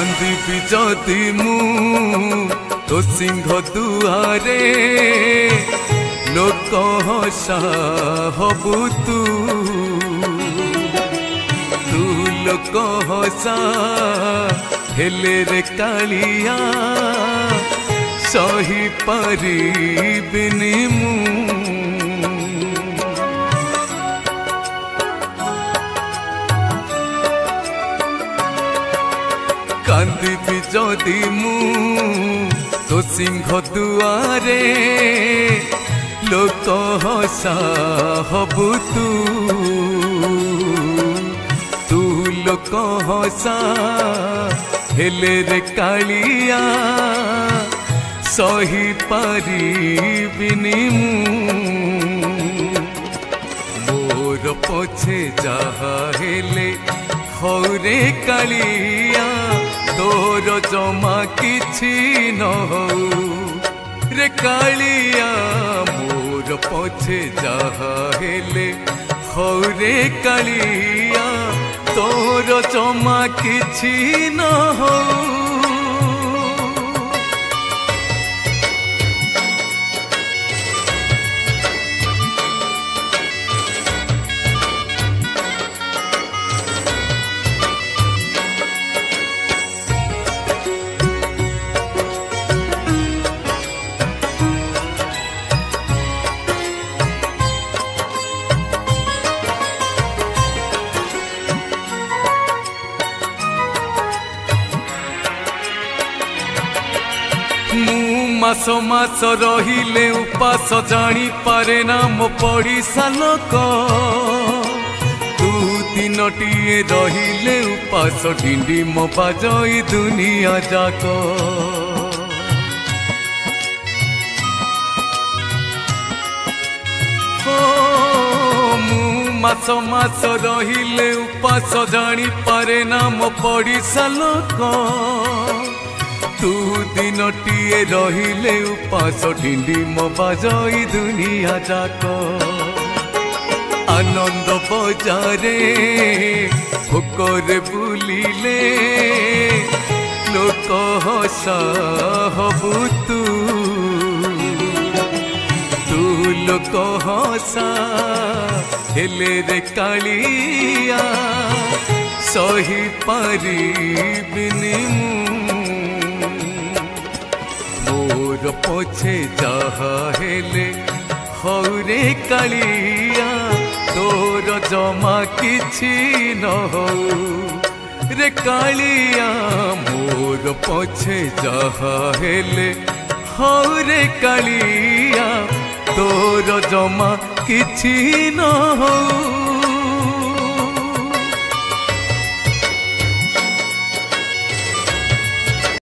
कांदी जदि मु तो सिंह दुआरे लोक हसा हबु तू लोक हसा हेले रे कालिया सही पारिबिनी मु कांदी जदि मु तो सिंह दुआरे लोक हसा हबु तू लोक हसा हेले रे कालिया सही पारिबिनी मोर पछे जहा हेले हौरे कालिया तोर जमा किछि न हो रे कालिया मोर पछे जहा हेले हौरे कालिया तोर जमा किछि न हो मास मास रहिले उपास जानी पारे ना मो पड़िसा लोक तू दिनटिए रहिले उपास ढिंडी मो बाजई दुनिया जाक मास मास रहिले उपास जानी पारे ना मो पड़िसा लोक तू दिनटिए रहिले उपास ढिंडी मो बाजई दुनिया जाक आनंद बजारे भोकरे बुलिले लोक हसा हबु तू लोक हसा हेले रे कालिया सही पारिबिनी मोर पछे जहा हेले हौरे कालिया तोर जमा किछि न हो रे कालिया मोर पछे जहा हेले हौरे कालिया तोर जमा किछि न हो।